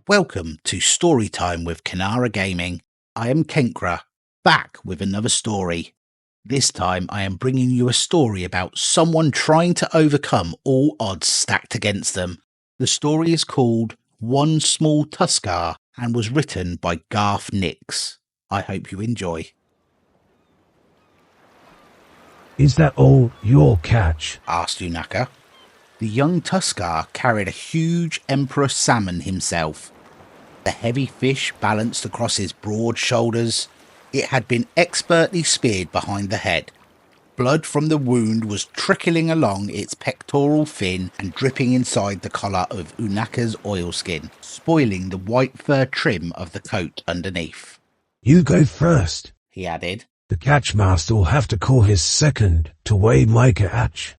Welcome to Storytime with Kanara Gaming. I am Kenkra, back with another story. This time I am bringing you a story about someone trying to overcome all odds stacked against them. The story is called One Small Tuskarr and was written by Garth. I hope you enjoy. Is that all your catch? Asked Unaka. The young Tuskarr carried a huge emperor salmon himself. The heavy fish balanced across his broad shoulders. It had been expertly speared behind the head. Blood from the wound was trickling along its pectoral fin and dripping inside the collar of Unaka's oilskin, spoiling the white fur trim of the coat underneath. You go first, he added. The catchmaster will have to call his second to weigh my catch.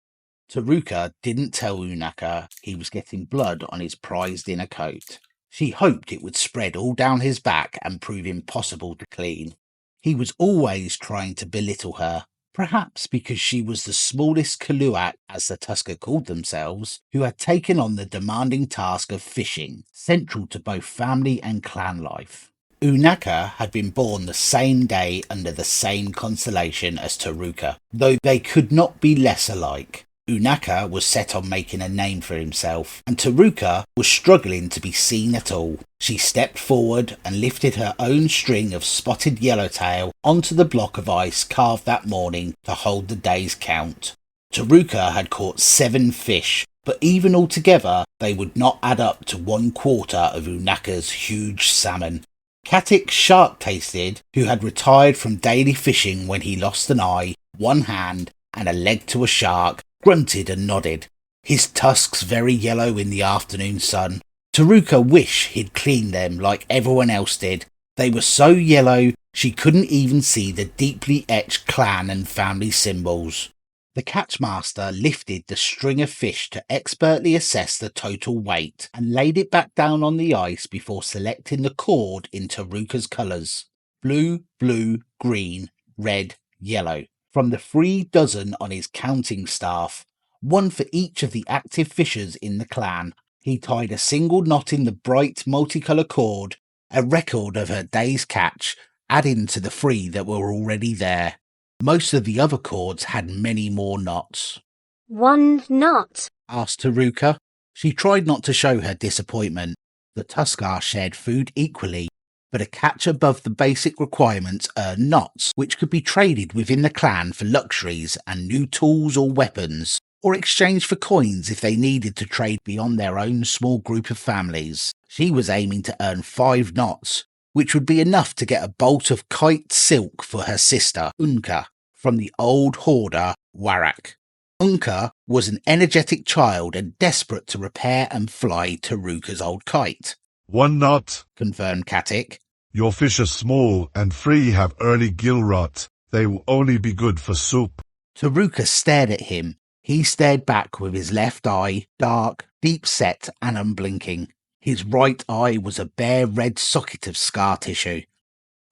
Taruka didn't tell Unaka he was getting blood on his prized inner coat. She hoped it would spread all down his back and prove impossible to clean. He was always trying to belittle her, perhaps because she was the smallest Kaluak, as the Tuskarr called themselves, who had taken on the demanding task of fishing, central to both family and clan life. Unaka had been born the same day under the same constellation as Taruka, though they could not be less alike. Unaka was set on making a name for himself, and Taruka was struggling to be seen at all. She stepped forward and lifted her own string of spotted yellowtail onto the block of ice carved that morning to hold the day's count. Taruka had caught 7 fish, but even altogether they would not add up to 1/4 of Unaka's huge salmon. Katik shark-tasted, who had retired from daily fishing when he lost an eye, one hand, and a leg to a shark, grunted and nodded, his tusks very yellow in the afternoon sun. Taruka wished he'd cleaned them like everyone else did. They were so yellow she couldn't even see the deeply etched clan and family symbols. The catchmaster lifted the string of fish to expertly assess the total weight and laid it back down on the ice before selecting the cord in Taruka's colours: blue, blue, green, red, yellow. From the 3 dozen on his counting staff, 1 for each of the active fishers in the clan, he tied a single knot in the bright multicolour cord, a record of her day's catch, adding to the 3 that were already there. Most of the other cords had many more knots. 1 knot? Asked Taruka. She tried not to show her disappointment. The Tuskarr shared food equally, but a catch above the basic requirements earned knots, which could be traded within the clan for luxuries and new tools or weapons, or exchanged for coins if they needed to trade beyond their own small group of families. She was aiming to earn 5 knots, which would be enough to get a bolt of kite silk for her sister, Unka, from the old hoarder, Warak. Unka was an energetic child and desperate to repair and fly Taruka's old kite. 1 knot, confirmed Katik. Your fish are small and 3 have early gill rot. They will only be good for soup. Taruka stared at him. He stared back with his left eye, dark, deep-set and unblinking. His right eye was a bare red socket of scar tissue.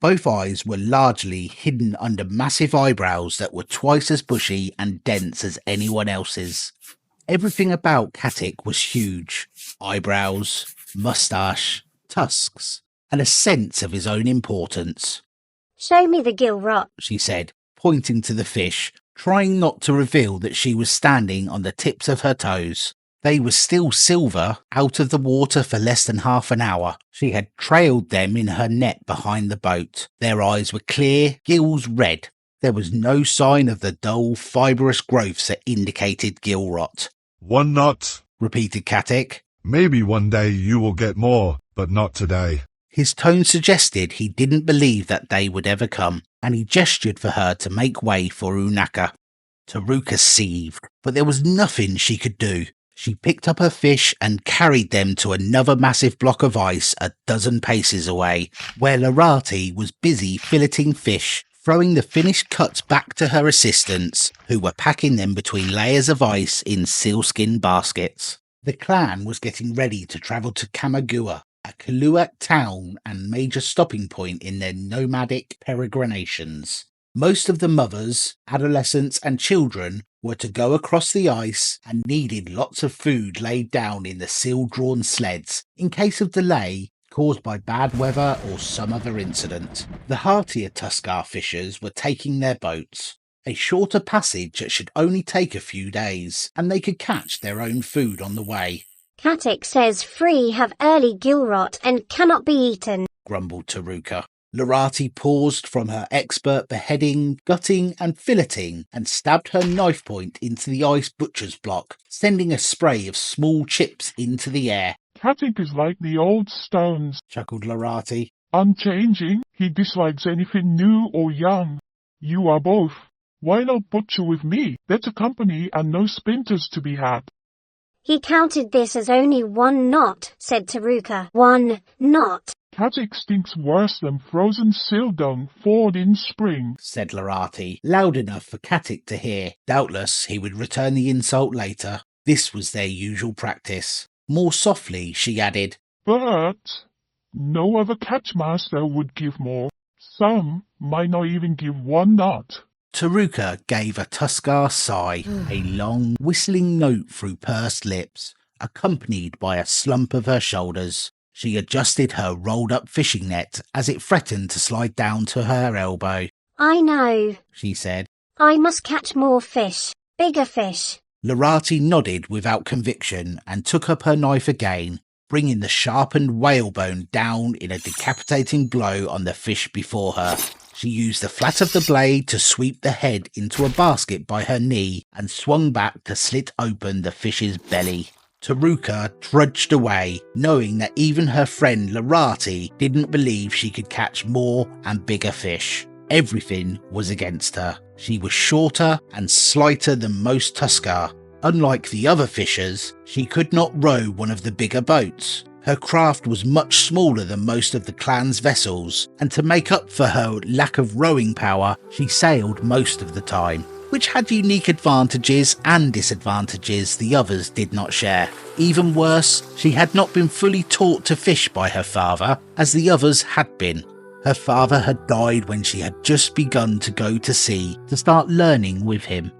Both eyes were largely hidden under massive eyebrows that were twice as bushy and dense as anyone else's. Everything about Katik was huge. Eyebrows, moustache, tusks, and a sense of his own importance. Show me the gill rot, she said, pointing to the fish, trying not to reveal that she was standing on the tips of her toes. They were still silver, out of the water for less than half an hour. She had trailed them in her net behind the boat. Their eyes were clear, gills red. There was no sign of the dull, fibrous growths that indicated gill rot. 1 knot, repeated Katik. Maybe one day you will get more, but not today. His tone suggested he didn't believe that day would ever come, and he gestured for her to make way for Unaka. Taruka seethed, but there was nothing she could do. She picked up her fish and carried them to another massive block of ice a dozen paces away, where Larati was busy filleting fish, throwing the finished cuts back to her assistants, who were packing them between layers of ice in sealskin baskets. The clan was getting ready to travel to Kamagua, a Kaluak town and major stopping point in their nomadic peregrinations. Most of the mothers, adolescents and children were to go across the ice and needed lots of food laid down in the seal-drawn sleds in case of delay caused by bad weather or some other incident. The heartier Tuskarr fishers were taking their boats, a shorter passage that should only take a few days, and they could catch their own food on the way. Katic says free have early gill rot and cannot be eaten, grumbled Taruka. Larati paused from her expert beheading, gutting and filleting and stabbed her knife point into the ice butcher's block, sending a spray of small chips into the air. Katic is like the old stones, chuckled Larati. unchanging. He dislikes anything new or young. You are both. Why not butcher with me? Better company and no splinters to be had. He counted this as only 1 knot, said Taruka. 1 knot. Katic stinks worse than frozen sildong thawed in spring, said Larati, loud enough for Katic to hear. Doubtless he would return the insult later. This was their usual practice. More softly, she added, but no other catchmaster would give more. Some might not even give 1 knot. Taruka gave a Tuskarr sigh, a long, whistling note through pursed lips, accompanied by a slump of her shoulders. She adjusted her rolled-up fishing net as it threatened to slide down to her elbow. I know, she said. I must catch more fish, bigger fish. Larati nodded without conviction and took up her knife again, bringing the sharpened whalebone down in a decapitating blow on the fish before her. She used the flat of the blade to sweep the head into a basket by her knee and swung back to slit open the fish's belly. Taruka trudged away, knowing that even her friend Larati didn't believe she could catch more and bigger fish. Everything was against her. She was shorter and slighter than most Tuskarr. Unlike the other fishers, she could not row one of the bigger boats. Her craft was much smaller than most of the clan's vessels, and to make up for her lack of rowing power, she sailed most of the time, which had unique advantages and disadvantages the others did not share. Even worse, she had not been fully taught to fish by her father, as the others had been. Her father had died when she had just begun to go to sea to start learning with him.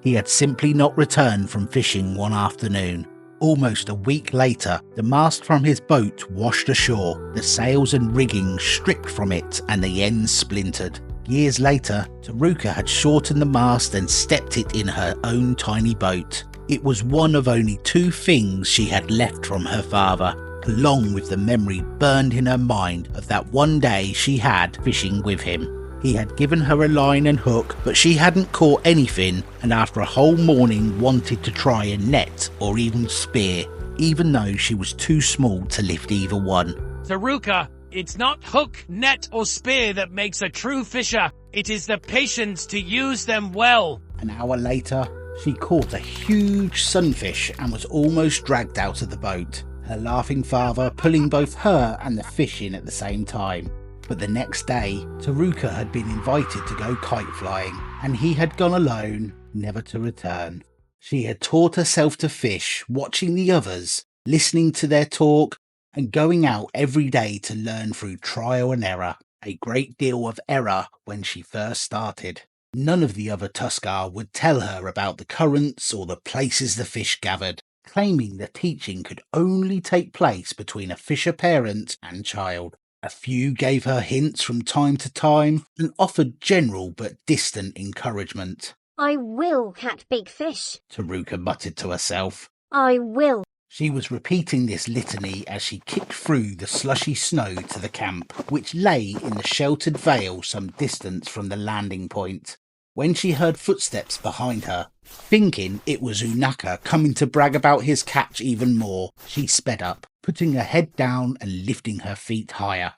He had simply not returned from fishing one afternoon. Almost a week later, the mast from his boat washed ashore, the sails and rigging stripped from it and the ends splintered. Years later, Taruka had shortened the mast and stepped it in her own tiny boat. It was one of only 2 things she had left from her father, along with the memory burned in her mind of that one day she had fishing with him. He had given her a line and hook, but she hadn't caught anything, and after a whole morning wanted to try a net or even spear, even though she was too small to lift either one. Taruka, it's not hook, net or spear that makes a true fisher. It is the patience to use them well. An hour later, she caught a huge sunfish and was almost dragged out of the boat, her laughing father pulling both her and the fish in at the same time. But the next day, Taruka had been invited to go kite flying, and he had gone alone, never to return. She had taught herself to fish, watching the others, listening to their talk, and going out every day to learn through trial and error. A great deal of error when she first started. None of the other Tuskarr would tell her about the currents or the places the fish gathered, claiming the teaching could only take place between a fisher parent and child. A few gave her hints from time to time and offered general but distant encouragement. I will catch big fish, Taruka muttered to herself. I will. She was repeating this litany as she kicked through the slushy snow to the camp, which lay in the sheltered vale some distance from the landing point. When she heard footsteps behind her, thinking it was Unaka coming to brag about his catch even more, she sped up, putting her head down and lifting her feet higher.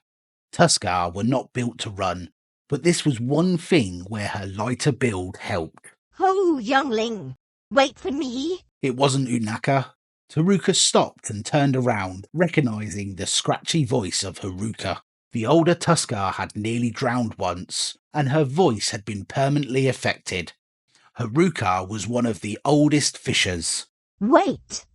Tuskarr were not built to run, but this was one thing where her lighter build helped. Ho, youngling! Wait for me! It wasn't Unaka. Taruka stopped and turned around, recognizing the scratchy voice of Haruka. The older Tuskarr had nearly drowned once, and her voice had been permanently affected. Haruka was one of the oldest fishers. Wait!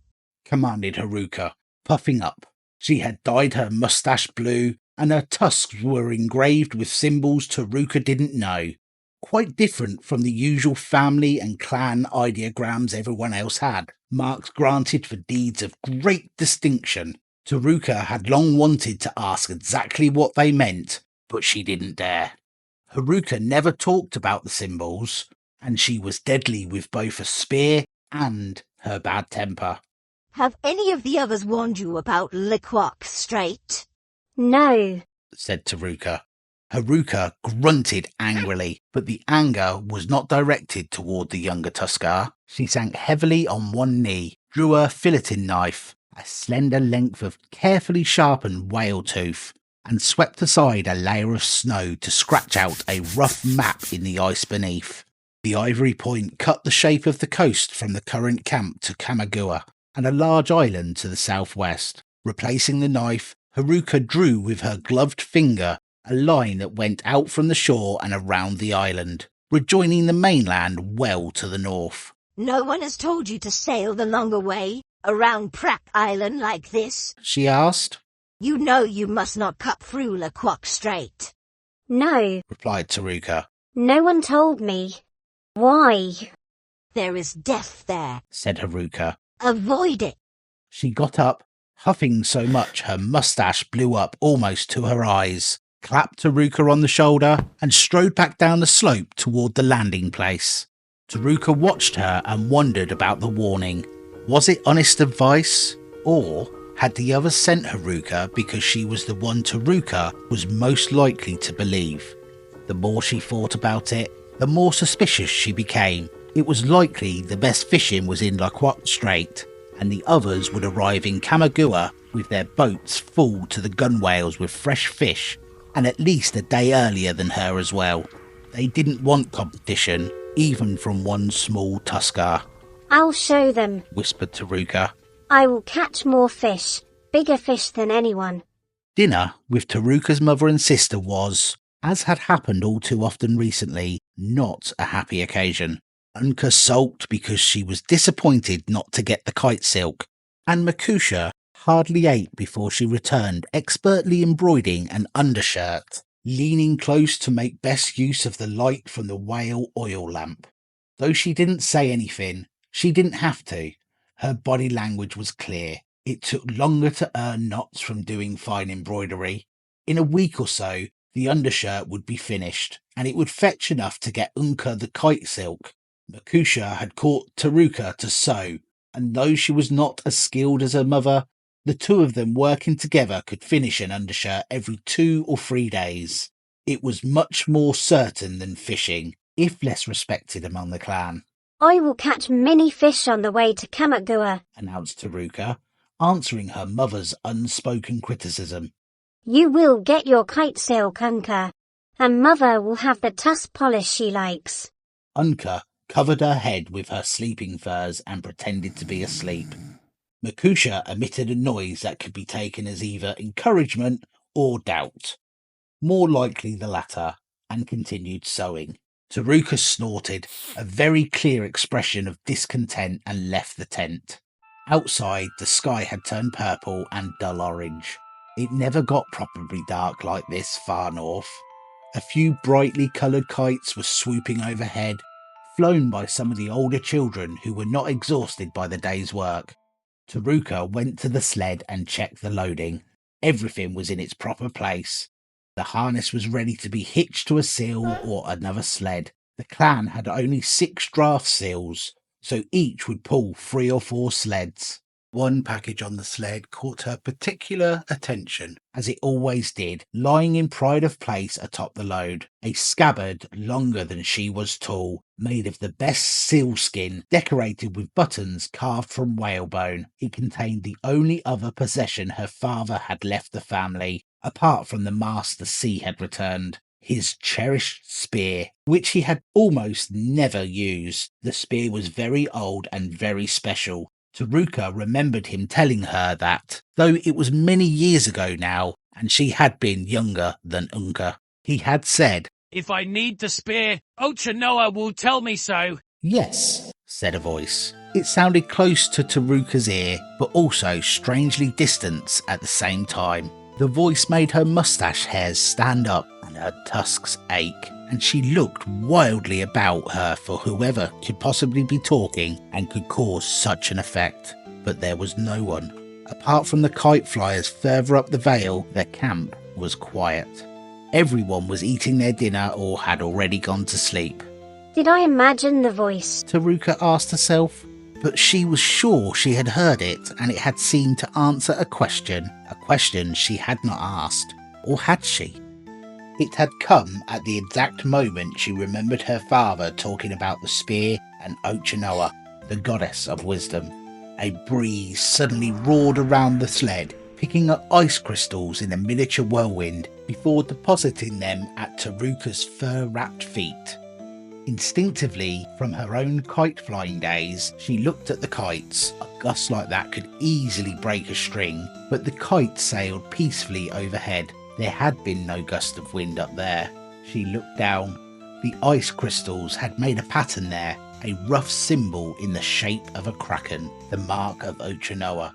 Commanded Haruka, puffing up. She had dyed her mustache blue, and her tusks were engraved with symbols Taruka didn't know. Quite different from the usual family and clan ideograms everyone else had, marks granted for deeds of great distinction. Taruka had long wanted to ask exactly what they meant, but she didn't dare. Haruka never talked about the symbols, and she was deadly with both a spear and her bad temper. Have any of the others warned you about Liquoc Strait? No. Said Taruka. Haruka grunted angrily, but the anger was not directed toward the younger Tuskarr. She sank heavily on one knee, drew her filleting knife, a slender length of carefully sharpened whale tooth, and swept aside a layer of snow to scratch out a rough map in the ice beneath. The ivory point cut the shape of the coast from the current camp to Kamagua, and a large island to the southwest. Replacing the knife, Haruka drew with her gloved finger a line that went out from the shore and around the island, rejoining the mainland well to the north. No one has told you to sail the longer way around Prack Island like this? She asked. You know you must not cut through Liquoc Strait. No. Replied Taruka. No one told me. Why? There is death there. Said Haruka. Avoid it. She got up, huffing so much her moustache blew up almost to her eyes, clapped Taruka on the shoulder, and strode back down the slope toward the landing place. Taruka watched her and wondered about the warning. Was it honest advice? Or had the others sent Haruka because she was the one Taruka was most likely to believe? The more she thought about it, the more suspicious she became. It was likely the best fishing was in Liquoc Strait, and the others would arrive in Kamagua with their boats full to the gunwales with fresh fish, and at least a day earlier than her as well. They didn't want competition, even from one small Tuskarr. I'll show them, whispered Taruka. I will catch more fish, bigger fish than anyone. Dinner with Taruka's mother and sister was, as had happened all too often recently, not a happy occasion. Unka sulked because she was disappointed not to get the kite silk, and Makusha hardly ate before she returned expertly embroidering an undershirt, leaning close to make best use of the light from the whale oil lamp. Though she didn't say anything, she didn't have to. Her body language was clear. It took longer to earn knots from doing fine embroidery. In a week or so, the undershirt would be finished, and it would fetch enough to get Unka the kite silk. Makusha had caught Taruka to sew, and though she was not as skilled as her mother, the two of them working together could finish an undershirt every 2 or 3 days. It was much more certain than fishing, if less respected among the clan. I will catch many fish on the way to Kamagua, announced Taruka, answering her mother's unspoken criticism. You will get your kite silk, Unka, and Mother will have the tusk polish she likes. Unka covered her head with her sleeping furs and pretended to be asleep. Makusha emitted a noise that could be taken as either encouragement or doubt. More likely the latter, and continued sewing. Taruka snorted, a very clear expression of discontent, and left the tent. Outside, the sky had turned purple and dull orange. It never got properly dark like this far north. A few brightly coloured kites were swooping overhead, flown by some of the older children who were not exhausted by the day's work. Taruka went to the sled and checked the loading. Everything was in its proper place. The harness was ready to be hitched to a seal or another sled. The clan had only 6 draft seals, so each would pull 3 or 4 sleds. One package on the sled caught her particular attention, as it always did, lying in pride of place atop the load. A scabbard longer than she was tall, made of the best sealskin, decorated with buttons carved from whalebone. It contained the only other possession her father had left the family, apart from the mask the sea had returned. His cherished spear, which he had almost never used. The spear was very old and very special. Taruka remembered him telling her that, though it was many years ago now, and she had been younger than Unka, he had said, If I need the spear, Ochanoa will tell me so. Yes, said a voice. It sounded close to Taruka's ear, but also strangely distant at the same time. The voice made her moustache hairs stand up and her tusks ache, and she looked wildly about her for whoever could possibly be talking and could cause such an effect. But there was no one. Apart from the kite flyers further up the vale, their camp was quiet. Everyone was eating their dinner or had already gone to sleep. Did I imagine the voice? Taruka asked herself, but she was sure she had heard it, and it had seemed to answer a question she had not asked. Or had she? It had come at the exact moment she remembered her father talking about the spear and Ochinoa, the goddess of wisdom. A breeze suddenly roared around the sled, picking up ice crystals in a miniature whirlwind before depositing them at Taruka's fur-wrapped feet. Instinctively, from her own kite-flying days, she looked at the kites. A gust like that could easily break a string, but the kite sailed peacefully overhead. There had been no gust of wind up there. She looked down. The ice crystals had made a pattern there, a rough symbol in the shape of a kraken, the mark of Ochinoa.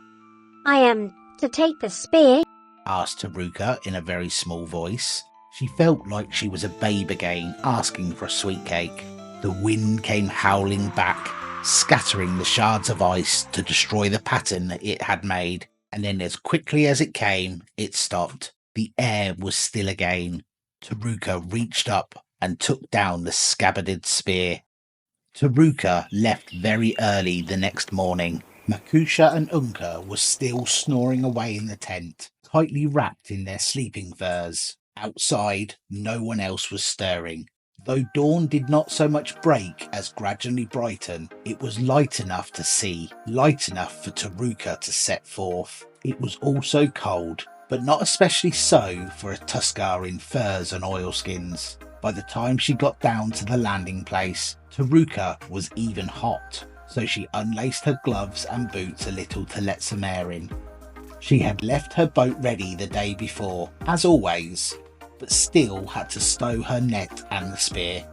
I am to take the spear? Asked Taruka in a very small voice. She felt like she was a babe again, asking for a sweet cake. The wind came howling back, scattering the shards of ice to destroy the pattern it had made, and then as quickly as it came, it stopped. The air was still again. Taruka reached up and took down the scabbarded spear. Taruka left very early the next morning. Makusha and Unka were still snoring away in the tent, tightly wrapped in their sleeping furs. Outside, no one else was stirring. Though dawn did not so much break as gradually brighten, it was light enough to see, light enough for Taruka to set forth. It was also cold, but not especially so for a Tuskarr in furs and oilskins. By the time she got down to the landing place, Taruka was even hot, so she unlaced her gloves and boots a little to let some air in. She had left her boat ready the day before, as always, but still had to stow her net and the spear.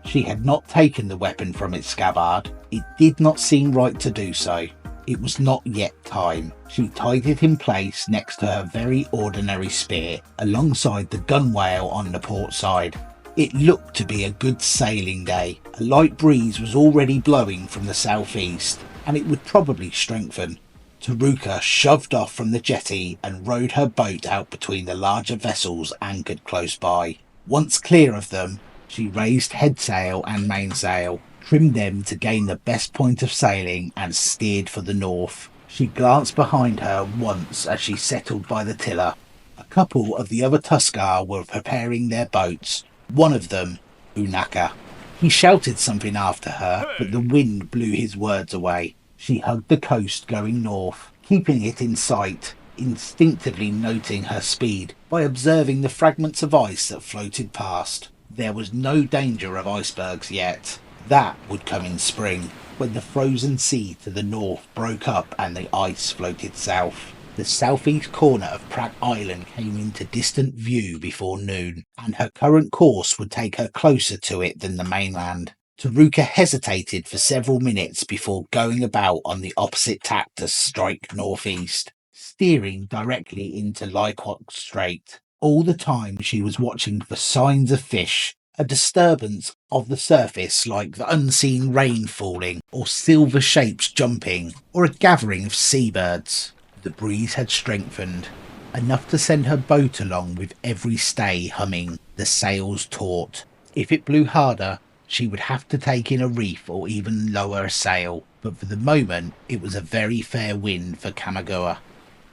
She had not taken the weapon from its scabbard. It did not seem right to do so. It was not yet time. She tied it in place next to her very ordinary spear, alongside the gunwale on the port side. It looked to be a good sailing day. A light breeze was already blowing from the southeast, and it would probably strengthen. Taruka shoved off from the jetty and rowed her boat out between the larger vessels anchored close by. Once clear of them, she raised headsail and mainsail, trimmed them to gain the best point of sailing, and steered for the north. She glanced behind her once as she settled by the tiller. A couple of the other Tuskarr were preparing their boats, one of them, Unaka. He shouted something after her, but the wind blew his words away. She hugged the coast going north, keeping it in sight, instinctively noting her speed by observing the fragments of ice that floated past. There was no danger of icebergs yet. That would come in spring, when the frozen sea to the north broke up and the ice floated south. The southeast corner of Prague Island came into distant view before noon, and her current course would take her closer to it than the mainland. Taruka hesitated for several minutes before going about on the opposite tack to strike northeast, steering directly into Lyquok Strait. All the time she was watching for signs of fish, a disturbance of the surface like the unseen rain falling, or silver shapes jumping, or a gathering of seabirds. The breeze had strengthened, enough to send her boat along with every stay humming, the sails taut. If it blew harder, she would have to take in a reef or even lower a sail, but for the moment it was a very fair wind for Kamigawa.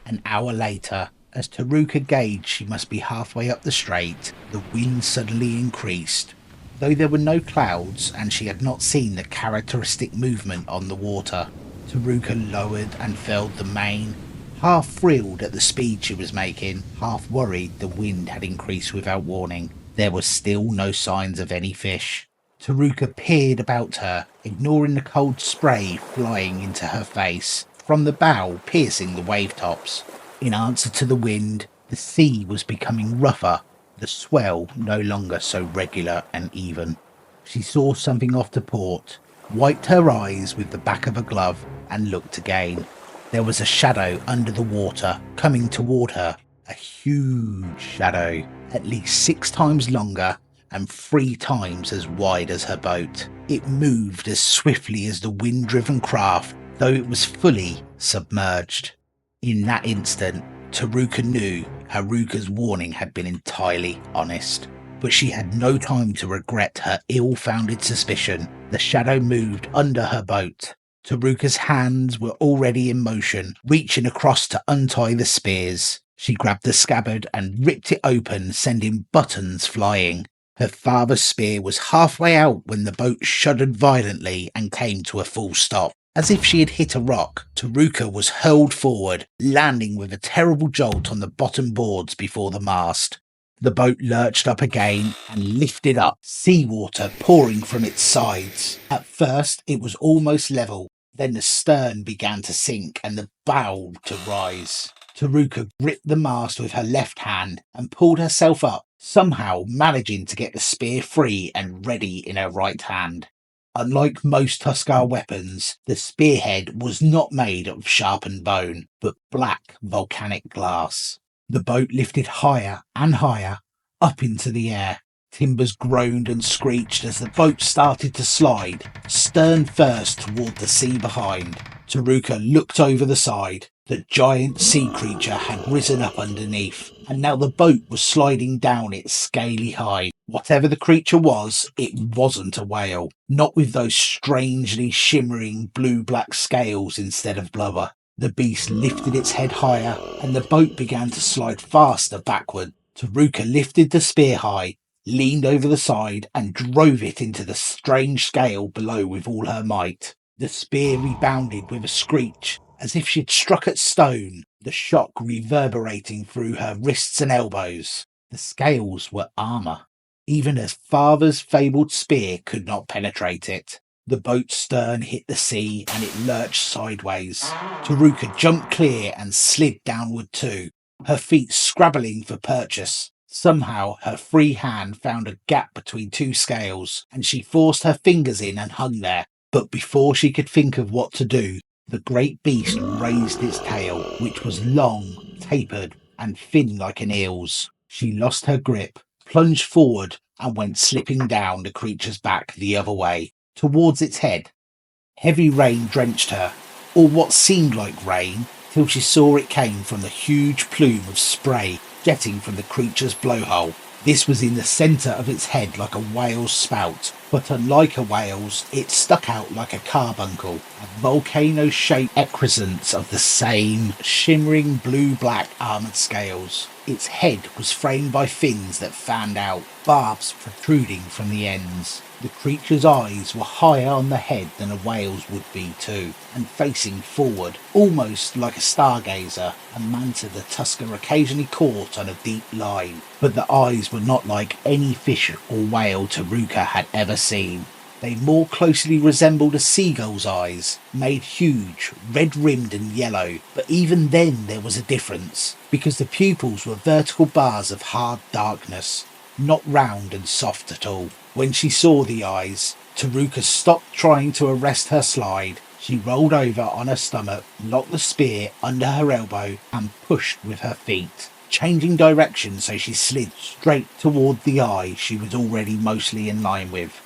An hour later, as Taruka gauged she must be halfway up the strait, the wind suddenly increased. Though there were no clouds and she had not seen the characteristic movement on the water, Taruka lowered and filled the main, half thrilled at the speed she was making, half worried the wind had increased without warning. There were still no signs of any fish. Taruka peered about her, ignoring the cold spray flying into her face, from the bow piercing the wave tops. In answer to the wind, the sea was becoming rougher, the swell no longer so regular and even. She saw something off to port, wiped her eyes with the back of a glove, and looked again. There was a shadow under the water coming toward her, a huge shadow, at least 6 times longer and 3 times as wide as her boat. It moved as swiftly as the wind-driven craft, though it was fully submerged. In that instant, Taruka knew Haruka's warning had been entirely honest. But she had no time to regret her ill-founded suspicion. The shadow moved under her boat. Taruka's hands were already in motion, reaching across to untie the spears. She grabbed the scabbard and ripped it open, sending buttons flying. Her father's spear was halfway out when the boat shuddered violently and came to a full stop. As if she had hit a rock, Taruka was hurled forward, landing with a terrible jolt on the bottom boards before the mast. The boat lurched up again and lifted up, seawater pouring from its sides. At first, it was almost level. Then the stern began to sink and the bow to rise. Taruka gripped the mast with her left hand and pulled herself up, somehow managing to get the spear free and ready in her right hand. Unlike most Tuskarr weapons, the spearhead was not made of sharpened bone, but black volcanic glass. The boat lifted higher and higher, up into the air. Timbers groaned and screeched as the boat started to slide, stern first toward the sea behind. Taruka looked over the side. The giant sea creature had risen up underneath, and now the boat was sliding down its scaly hide. Whatever the creature was, it wasn't a whale, not with those strangely shimmering blue-black scales instead of blubber. The beast lifted its head higher, and the boat began to slide faster backward. Taruka lifted the spear high, leaned over the side, and drove it into the strange scale below with all her might. The spear rebounded with a screech, as if she'd struck at stone, the shock reverberating through her wrists and elbows. The scales were armour. Even her father's fabled spear could not penetrate it. The boat's stern hit the sea and it lurched sideways. Taruka jumped clear and slid downward too, her feet scrabbling for purchase. Somehow her free hand found a gap between two scales and she forced her fingers in and hung there. But before she could think of what to do, the great beast raised its tail, which was long, tapered, and thin like an eel's. She lost her grip, plunged forward, and went slipping down the creature's back the other way, towards its head. Heavy rain drenched her, or what seemed like rain, till she saw it came from the huge plume of spray jetting from the creature's blowhole. This was in the centre of its head like a whale's spout, but unlike a whale's, it stuck out like a carbuncle, a volcano-shaped excrescence of the same shimmering blue-black armoured scales. Its head was framed by fins that fanned out, barbs protruding from the ends. The creature's eyes were higher on the head than a whale's would be too, and facing forward, almost like a stargazer, a manta the Tuskarr occasionally caught on a deep line. But the eyes were not like any fish or whale Taruka had ever seen. They more closely resembled a seagull's eyes, made huge, red-rimmed and yellow, but even then there was a difference, because the pupils were vertical bars of hard darkness, not round and soft at all. When she saw the eyes, Taruka stopped trying to arrest her slide. She rolled over on her stomach, locked the spear under her elbow, and pushed with her feet, changing direction so she slid straight toward the eye she was already mostly in line with,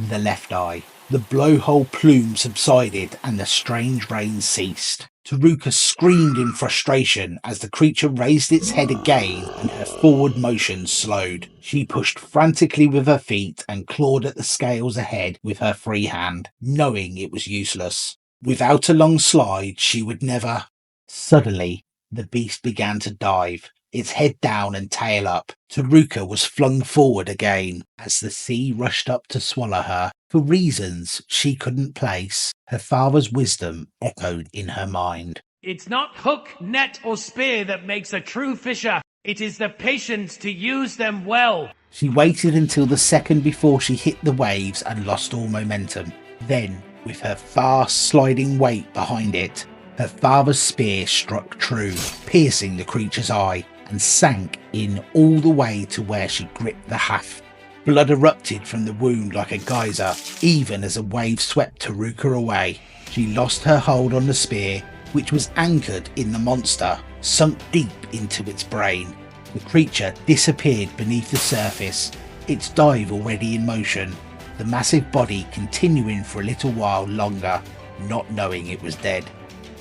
the left eye. The blowhole plume subsided and the strange rain ceased. Taruka screamed in frustration as the creature raised its head again and her forward motion slowed. She pushed frantically with her feet and clawed at the scales ahead with her free hand, knowing it was useless. Without a long slide, she would never... Suddenly, the beast began to dive, its head down and tail up. Taruka was flung forward again as the sea rushed up to swallow her. For reasons she couldn't place, her father's wisdom echoed in her mind. It's not hook, net, or spear that makes a true fisher. It is the patience to use them well. She waited until the second before she hit the waves and lost all momentum. Then, with her fast sliding weight behind it, her father's spear struck true, piercing the creature's eye, and sank in all the way to where she gripped the haft. Blood erupted from the wound like a geyser, even as a wave swept Taruka away. She lost her hold on the spear, which was anchored in the monster, sunk deep into its brain. The creature disappeared beneath the surface, its dive already in motion, the massive body continuing for a little while longer, not knowing it was dead.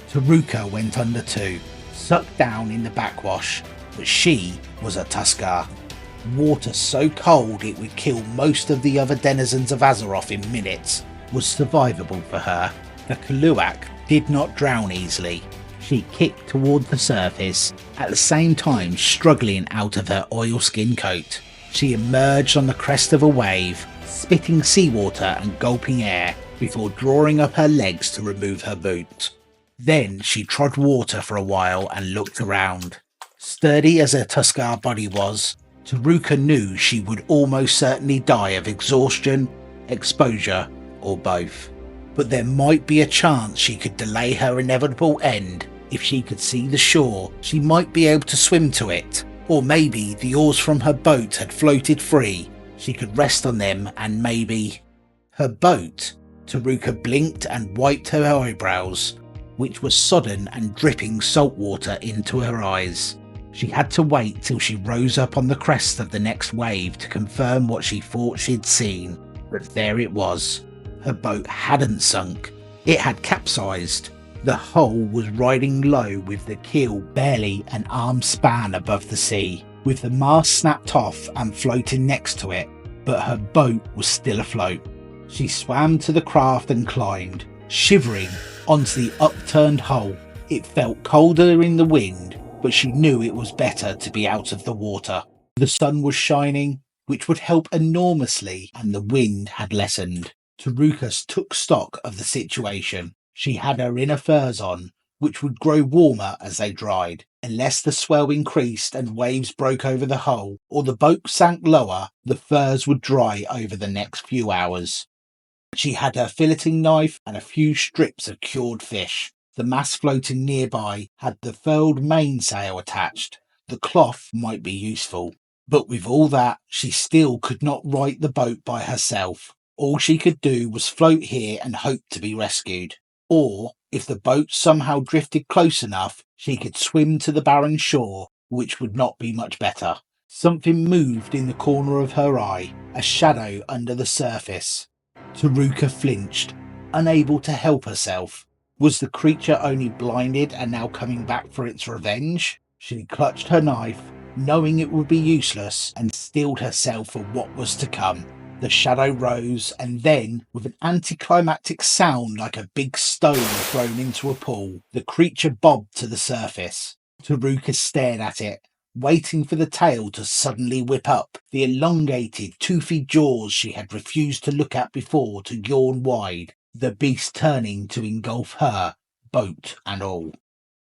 Taruka went under too, sucked down in the backwash, but she was a Tuskarr. Water so cold it would kill most of the other denizens of Azeroth in minutes was survivable for her. The Kaluak did not drown easily. She kicked toward the surface, at the same time struggling out of her oilskin coat. She emerged on the crest of a wave, spitting seawater and gulping air before drawing up her legs to remove her boots. Then she trod water for a while and looked around. Sturdy as her Tuskarr body was, Taruka knew she would almost certainly die of exhaustion, exposure, or both. But there might be a chance she could delay her inevitable end. If she could see the shore, she might be able to swim to it. Or maybe the oars from her boat had floated free. She could rest on them and maybe... Her boat? Taruka blinked and wiped her eyebrows, which were sodden and dripping salt water into her eyes. She had to wait till she rose up on the crest of the next wave to confirm what she thought she'd seen. But there it was. Her boat hadn't sunk. It had capsized. The hull was riding low with the keel barely an arm's span above the sea, with the mast snapped off and floating next to it, but her boat was still afloat. She swam to the craft and climbed, shivering, onto the upturned hull. It felt colder in the wind, but she knew it was better to be out of the water. The sun was shining, which would help enormously, and the wind had lessened. Taruka took stock of the situation. She had her inner furs on, which would grow warmer as they dried. Unless the swell increased and waves broke over the hull, or the boat sank lower, the furs would dry over the next few hours. She had her filleting knife and a few strips of cured fish. The mast floating nearby had the furled mainsail attached. The cloth might be useful. But with all that, she still could not right the boat by herself. All she could do was float here and hope to be rescued. Or, if the boat somehow drifted close enough, she could swim to the barren shore, which would not be much better. Something moved in the corner of her eye, a shadow under the surface. Taruka flinched, unable to help herself. Was the creature only blinded and now coming back for its revenge? She clutched her knife, knowing it would be useless, and steeled herself for what was to come. The shadow rose, and then, with an anticlimactic sound like a big stone thrown into a pool, the creature bobbed to the surface. Taruka stared at it, waiting for the tail to suddenly whip up, the elongated, toothy jaws she had refused to look at before to yawn wide, the beast turning to engulf her, boat and all.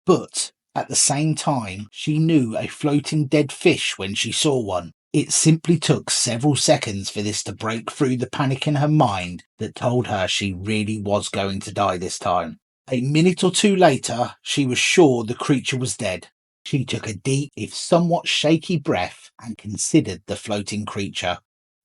But, at the same time, she knew a floating dead fish when she saw one. It simply took several seconds for this to break through the panic in her mind that told her she really was going to die this time. A minute or two later, she was sure the creature was dead. She took a deep, if somewhat shaky breath and considered the floating creature.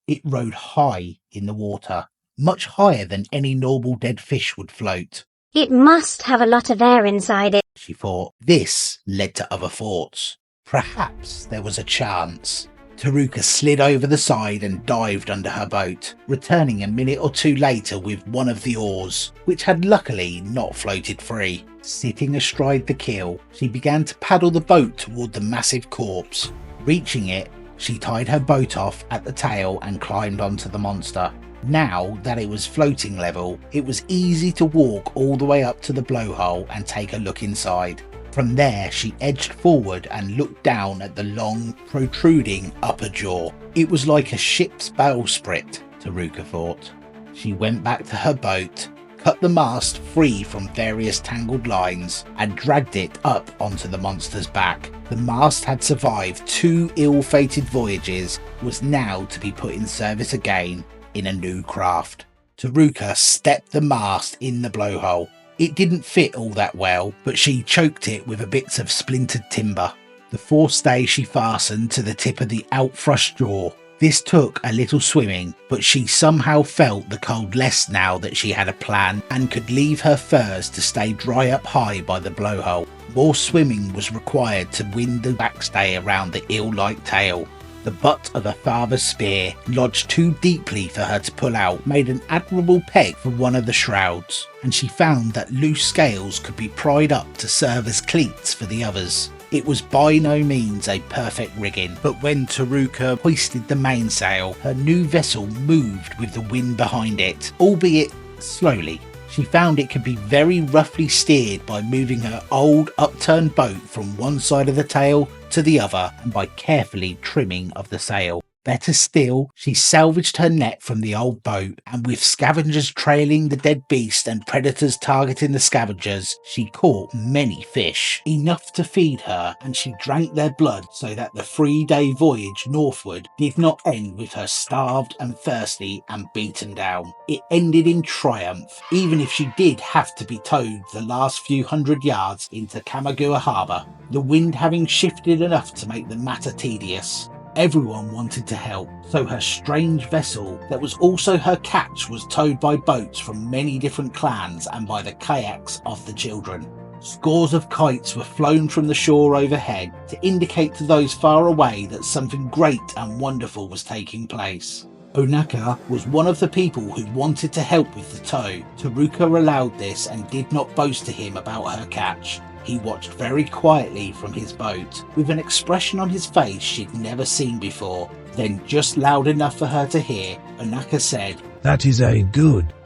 It rode high in the water, much higher than any normal dead fish would float. It must have a lot of air inside it, she thought. This led to other thoughts. Perhaps there was a chance. Taruka slid over the side and dived under her boat, returning a minute or two later with one of the oars, which had luckily not floated free. Sitting astride the keel, she began to paddle the boat toward the massive corpse. Reaching it, she tied her boat off at the tail and climbed onto the monster. Now that it was floating level, it was easy to walk all the way up to the blowhole and take a look inside. From there, she edged forward and looked down at the long, protruding upper jaw. It was like a ship's bowsprit, Taruka thought. She went back to her boat, cut the mast free from various tangled lines, and dragged it up onto the monster's back. The mast had survived 2 ill-fated voyages, was now to be put in service again in a new craft. Taruka stepped the mast in the blowhole. It didn't fit all that well, but she choked it with a bit of splintered timber. The forestay she fastened to the tip of the outthrust jaw. This took a little swimming, but she somehow felt the cold less now that she had a plan and could leave her furs to stay dry up high by the blowhole. More swimming was required to wind the backstay around the eel-like tail. The butt of her father's spear, lodged too deeply for her to pull out, made an admirable peg for one of the shrouds, and she found that loose scales could be pried up to serve as cleats for the others. It was by no means a perfect rigging, but when Taruka hoisted the mainsail, her new vessel moved with the wind behind it, albeit slowly. She found it could be very roughly steered by moving her old upturned boat from one side of the tail to the other and by carefully trimming of the sail. Better still, she salvaged her net from the old boat, and with scavengers trailing the dead beast and predators targeting the scavengers, she caught many fish, enough to feed her, and she drank their blood so that the 3-day voyage northward did not end with her starved and thirsty and beaten down. It ended in triumph, even if she did have to be towed the last few hundred yards into Kamagua Harbour, the wind having shifted enough to make the matter tedious. Everyone wanted to help, so her strange vessel that was also her catch was towed by boats from many different clans and by the kayaks of the children. Scores of kites were flown from the shore overhead to indicate to those far away that something great and wonderful was taking place. Onaka was one of the people who wanted to help with the tow. Taruka allowed this and did not boast to him about her catch. He watched very quietly from his boat, with an expression on his face she'd never seen before. Then, just loud enough for her to hear, Onaka said, "That is a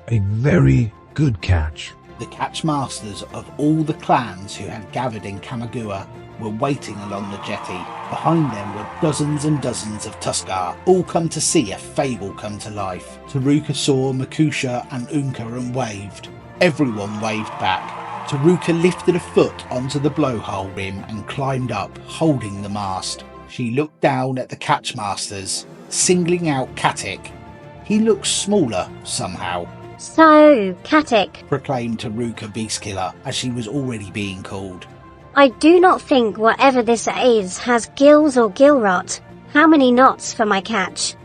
very good catch." The catch masters of all the clans who had gathered in Kamagua were waiting along the jetty. Behind them were dozens and dozens of Tuskarr, all come to see a fable come to life. Taruka saw Makusha and Unka and waved. Everyone waved back. Taruka lifted a foot onto the blowhole rim and climbed up, holding the mast. She looked down at the catchmasters, singling out Katik. He looked smaller, somehow. "So, Katik, Proclaimed Taruka Beastkiller, as she was already being called. I do not think whatever this is has gills or gill rot. How many knots for my catch?"